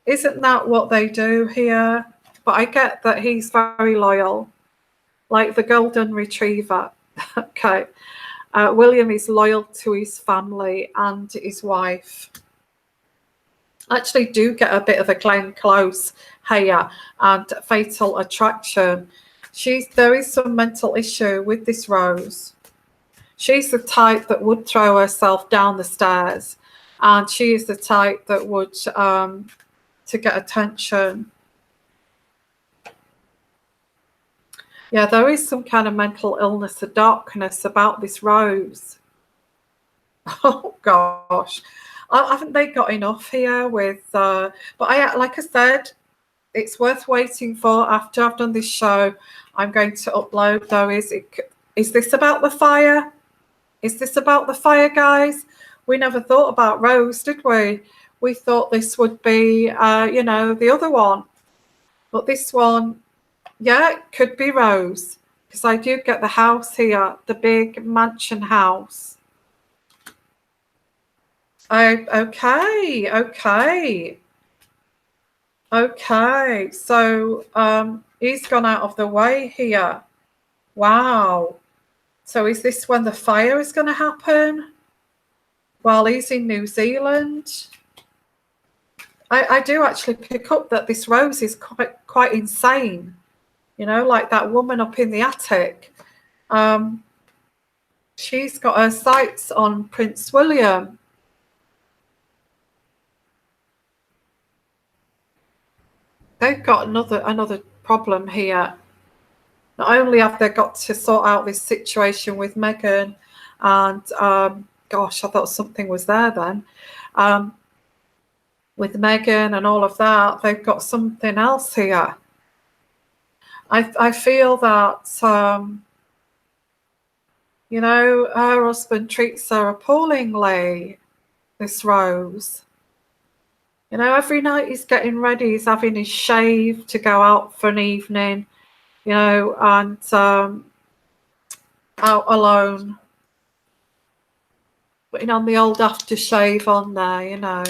Isn't that what they do here? But I get that he's very loyal, like the golden retriever. Okay. William is loyal to his family and his wife. I actually do get a bit of a Glenn Close here and fatal attraction. There is some mental issue with this Rose. She's the type that would throw herself down the stairs, and she is the type that would to get attention. Yeah, there is some kind of mental illness or darkness about this Rose. Oh gosh, haven't they got enough here with? But like I said, it's worth waiting for. After I've done this show, I'm going to upload. Though, is this about the fire? Is this about the fire, guys? We never thought about Rose, did we? We thought this would be, the other one. But this one, yeah, it could be Rose. Because I do get the house here, the big mansion house. Okay. So he's gone out of the way here. Wow. So is this when the fire is going to happen? While he's in New Zealand? I do actually pick up that this Rose is quite insane. You know, like that woman up in the attic. She's got her sights on Prince William. They've got another problem here. Not only have they got to sort out this situation with Meghan, and gosh, I thought something was there then. With Meghan and all of that, they've got something else here. I feel that her husband treats her appallingly. This Rose. Every night he's getting ready, he's having his shave to go out for an evening. you know, and out alone, putting on the old aftershave on there, you know,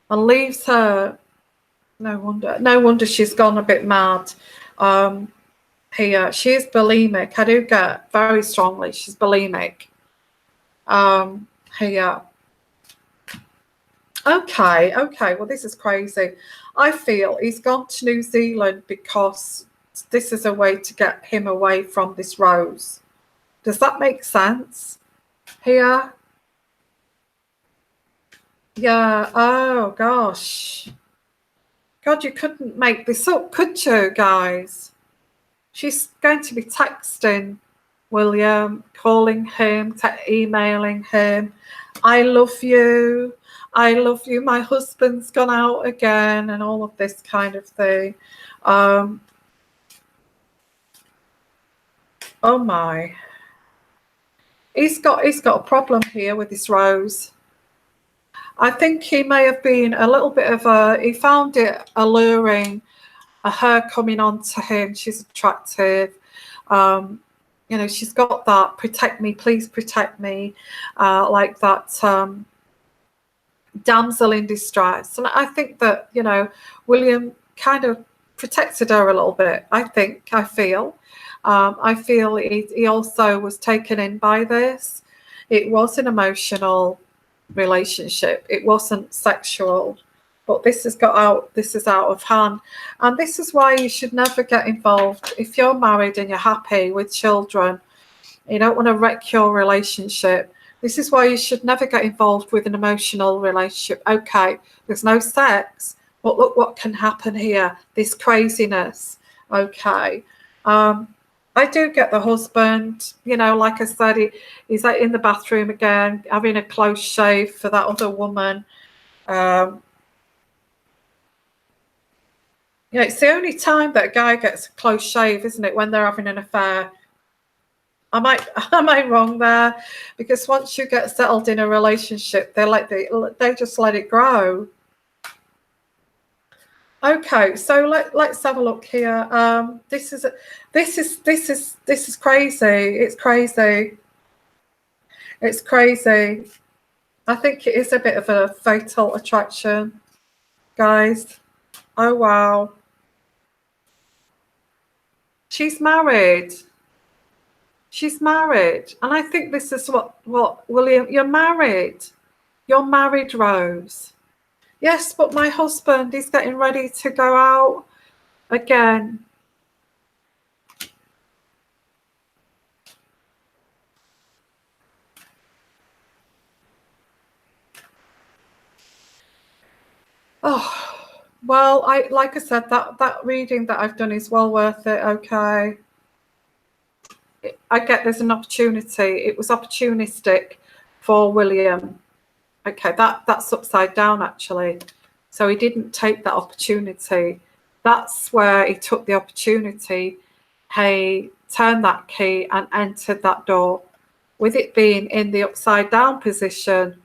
and leaves her. No wonder she's gone a bit mad. Here, she is bulimic. I do get very strongly she's bulimic. Here. Okay. Well, this is crazy. I feel he's gone to New Zealand because this is a way to get him away from this Rose. Does that make sense? Here? Yeah. Oh, gosh. God, you couldn't make this up, could you, guys? She's going to be texting William, calling him, emailing him. I love you. My husband's gone out again, and all of this kind of thing. Oh my. He's got a problem here with this Rose. I think he may have been a little bit of he found it alluring, her coming on to him. She's attractive. You know, she's got that protect me, please protect me, like that damsel in distress. And I think that, you know, William kind of protected her a little bit. I feel he also was taken in by this. It was an emotional relationship. It wasn't sexual, but this is out of hand. And this is why you should never get involved. If you're married and you're happy with children, you don't want to wreck your relationship. This is why you should never get involved with an emotional relationship. Okay, there's no sex, but look what can happen here. This craziness. Okay. I do get the husband, you know, like I said, he's like in the bathroom again, having a close shave for that other woman. Yeah, it's the only time that a guy gets a close shave, isn't it, when they're having an affair? Am I wrong there? Because once you get settled in a relationship, they just let it grow. Okay, so let's have a look here. This is crazy. It's crazy. It's crazy. I think it is a bit of a fatal attraction, guys. Oh wow. She's married. She's married. And I think this is what William, you're married. You're married, Rose. Yes, but my husband is getting ready to go out again. Oh, well, like I said, that reading that I've done is well worth it. Okay. I get there's an opportunity. It was opportunistic for William. Okay, that's upside down actually. So he didn't take that opportunity. That's where he took the opportunity. He turned that key and entered that door. With it being in the upside down position,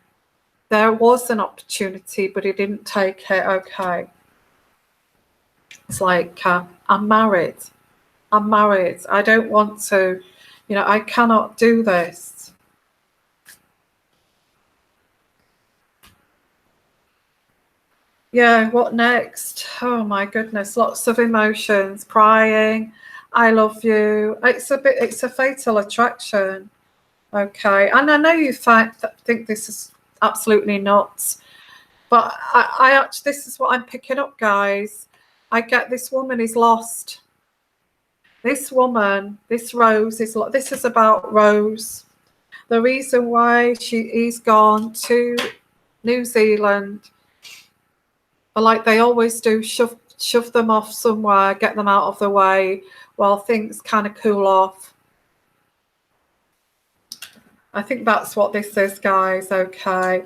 there was an opportunity, but he didn't take it. Okay. It's like, I'm married. I don't want to, you know, I cannot do this. Yeah, what next? Oh my goodness, lots of emotions, crying, I love you. It's a fatal attraction. Okay, and I know you think this is absolutely nuts, but I actually, this is what I'm picking up, guys. I get this woman is lost. This woman, this Rose this is about Rose. The reason why he's gone to New Zealand, like they always do, shove them off somewhere, get them out of the way while things kind of cool off. I think that's what this is, guys. Okay.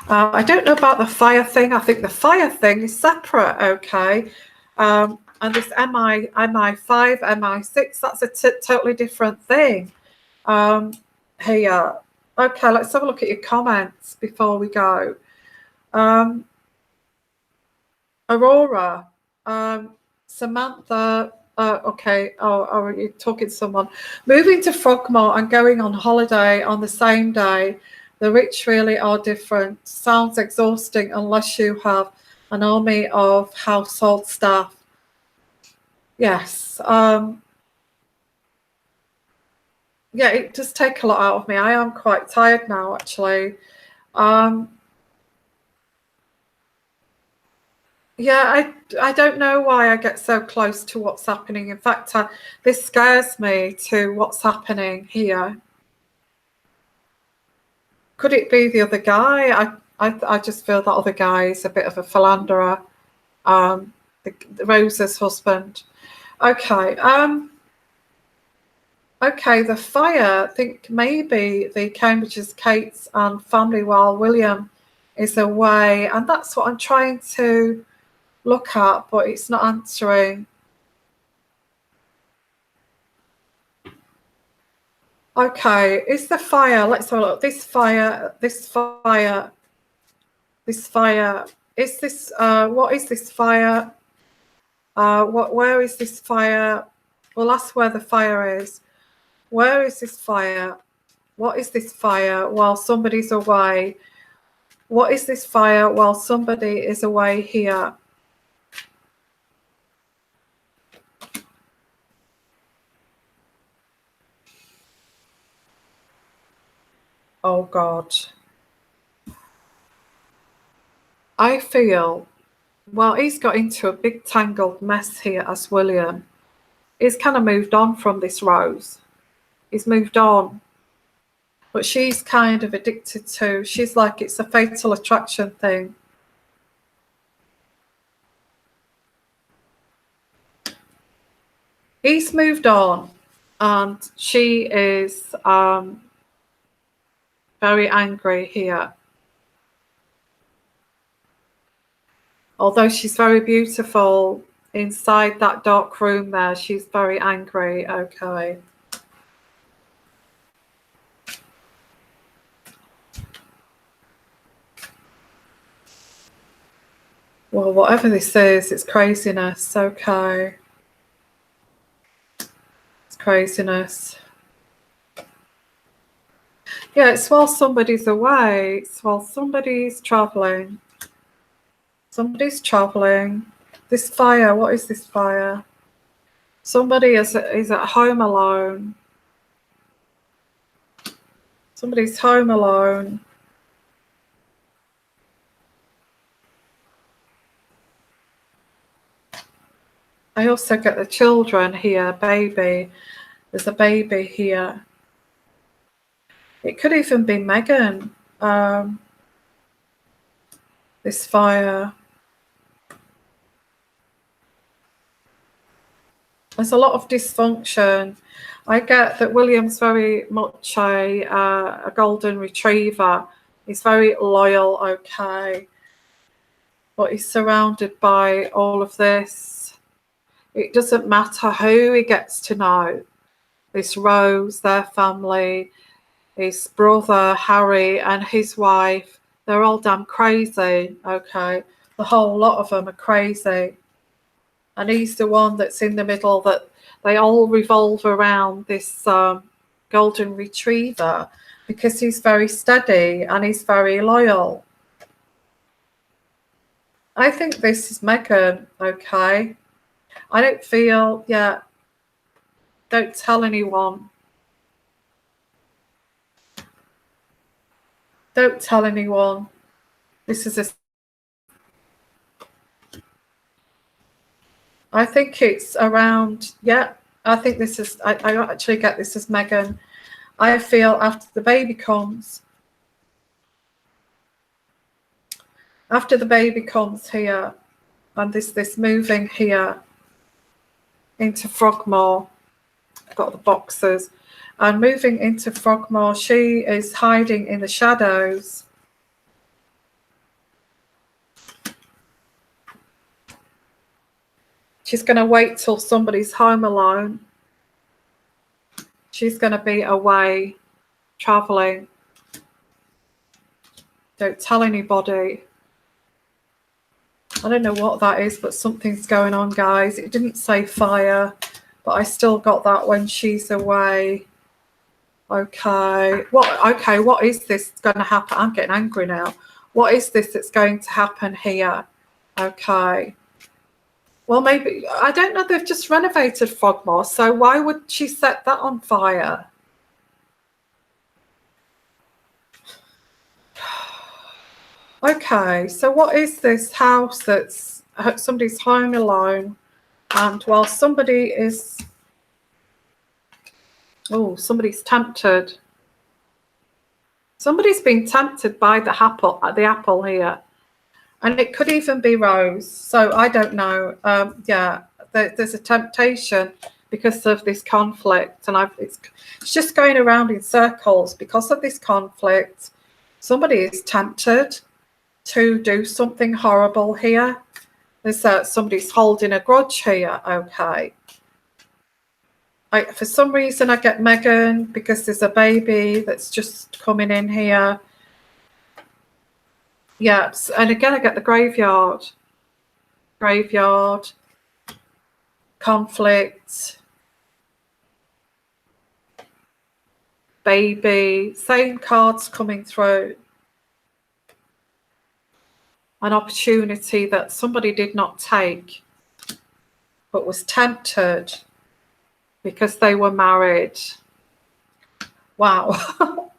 I don't know about the fire thing. I think the fire thing is separate. Okay. And this Mi5, Mi6, that's a totally different thing. Here. Okay, let's have a look at your comments before we go. Aurora. Samantha, okay, oh, you're talking to someone. Moving to Frogmore and going on holiday on the same day. The rich really are different. Sounds exhausting unless you have an army of household staff. Yes. Yeah, it does take a lot out of me. I am quite tired now, actually. Yeah, I don't know why I get so close to what's happening. In fact, this scares me to what's happening here. Could it be the other guy? I just feel that other guy is a bit of a philanderer. The Rose's husband. Okay. Okay, the fire. I think maybe the Cambridge's Kate's and family while William is away, and that's what I'm trying to look at, but it's not answering. Okay, is the fire? Let's have a look. This fire. Is this? What is this fire? Where is this fire? Well, that's where the fire is. Where is this fire? What is this fire while somebody's away? What is this fire while somebody is away here? Oh God. I feel, well, he's got into a big tangled mess here as William. He's kind of moved on from this Rose. He's moved on. But she's kind of addicted to, she's like, it's a fatal attraction thing. He's moved on, and she is very angry here. Although she's very beautiful inside that dark room there, she's very angry. Okay. Well, whatever this is, it's craziness. Okay. It's craziness. Yeah, it's while somebody's away. It's while somebody's traveling. Somebody's traveling. This fire, what is this fire? Somebody is at home alone. Somebody's home alone. I also get the children here, baby. There's a baby here. It could even be Megan. This fire. There's a lot of dysfunction. I get that William's very much a golden retriever. He's very loyal, okay. But he's surrounded by all of this. It doesn't matter who he gets to know. This Rose, their family, his brother Harry and his wife, they're all damn crazy, okay. The whole lot of them are crazy. And he's the one that's in the middle, that they all revolve around this golden retriever because he's very steady and he's very loyal. I think this is Megan, okay. I don't feel, yeah, don't tell anyone. Don't tell anyone. This is a, I think it's around, yeah, I think this is, I actually get this as Megan. I feel after the baby comes here, and this moving here into Frogmore, I've got the boxes, and moving into Frogmore, she is hiding in the shadows. She's going to wait till somebody's home alone. She's going to be away, traveling. Don't tell anybody. I don't know what that is, but something's going on, guys. It didn't say fire, but I still got that when she's away. Okay. What is this going to happen? I'm getting angry now. What is this that's going to happen here? Okay. Well, maybe, I don't know, they've just renovated Frogmore, so why would she set that on fire? Okay, so what is this house that's somebody's home alone, and while somebody is, oh, somebody's tempted. Somebody's been tempted by the apple here. And it could even be Rose. So I don't know. Yeah, there's a temptation because of this conflict. And it's just going around in circles because of this conflict. Somebody is tempted to do something horrible here. There's somebody's holding a grudge here. Okay. For some reason, I get Megan because there's a baby that's just coming in here. Yeah, and again, I get the graveyard, conflict, baby, same cards coming through. An opportunity that somebody did not take, but was tempted because they were married. Wow.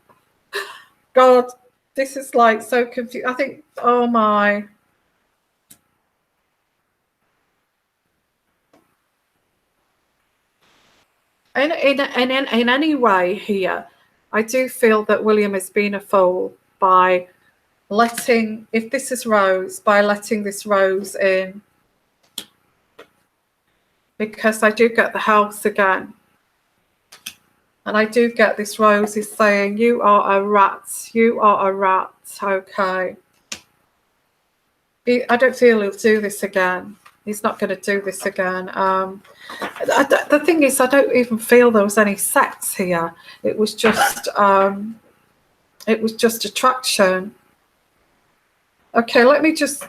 God. This is like so confusing. I think, oh my. In any way here, I do feel that William has been a fool by letting, if this is Rose, by letting this Rose in. Because I do get the house again. And I do get this Rose is saying, you are a rat. You are a rat. Okay. I don't feel he'll do this again. He's not going to do this again. The thing is, I don't even feel there was any sex here. It was just attraction. Okay, let me just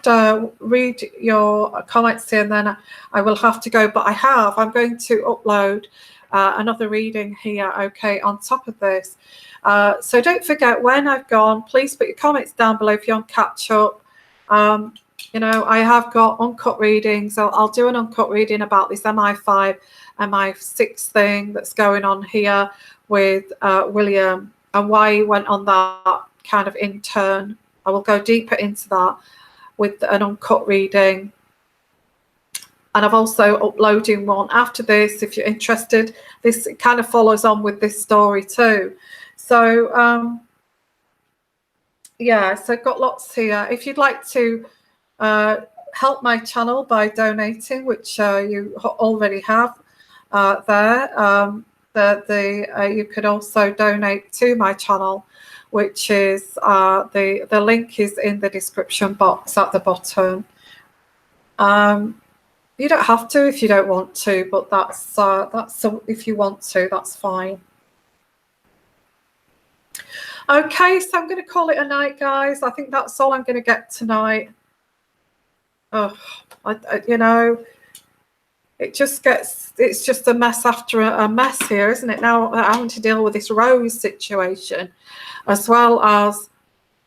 read your comments here, and then I will have to go. But I'm going to upload another reading here, okay, on top of this. So don't forget, when I've gone, please put your comments down below if you want to catch up. You know, I have got uncut readings. So I'll do an uncut reading about this Mi5, Mi6 thing that's going on here with William and why he went on that kind of intern. I will go deeper into that with an uncut reading. And I've also uploading one after this, if you're interested. This kind of follows on with this story too. So, yeah, so I've got lots here. If you'd like to help my channel by donating, which you already have there, you could also donate to my channel, which is the link is in the description box at the bottom. You don't have to if you don't want to, but that's if you want to, that's fine. Okay, so I'm going to call it a night, guys. I think that's all I'm going to get tonight. Oh, you know, it's just a mess after a mess here, isn't it? Now having to deal with this Rose situation, as well as,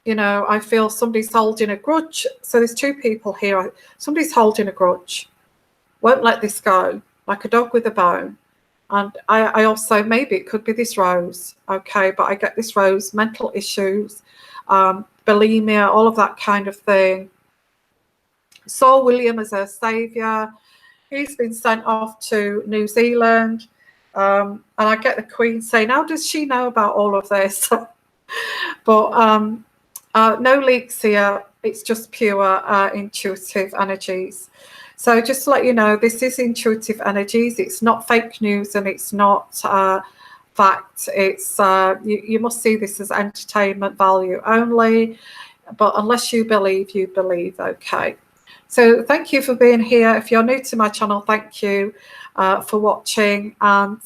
you know, I feel somebody's holding a grudge. So there's two people here. Somebody's holding a grudge. Won't let this go, like a dog with a bone. And I also, maybe it could be this Rose, okay, but I get this Rose, mental issues, bulimia, all of that kind of thing. Saw William as a saviour. He's been sent off to New Zealand. And I get the Queen saying, how does she know about all of this? But no leaks here. It's just pure intuitive energies. So just to let you know, this is intuitive energies. It's not fake news and it's not fact. It's you must see this as entertainment value only. But unless you believe, okay. So thank you for being here. If you're new to my channel, thank you for watching. And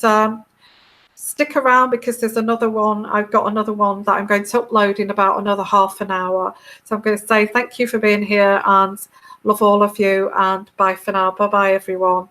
stick around because there's another one. I've got another one that I'm going to upload in about another half an hour. So I'm going to say thank you for being here and love all of you, and bye for now. Bye bye everyone.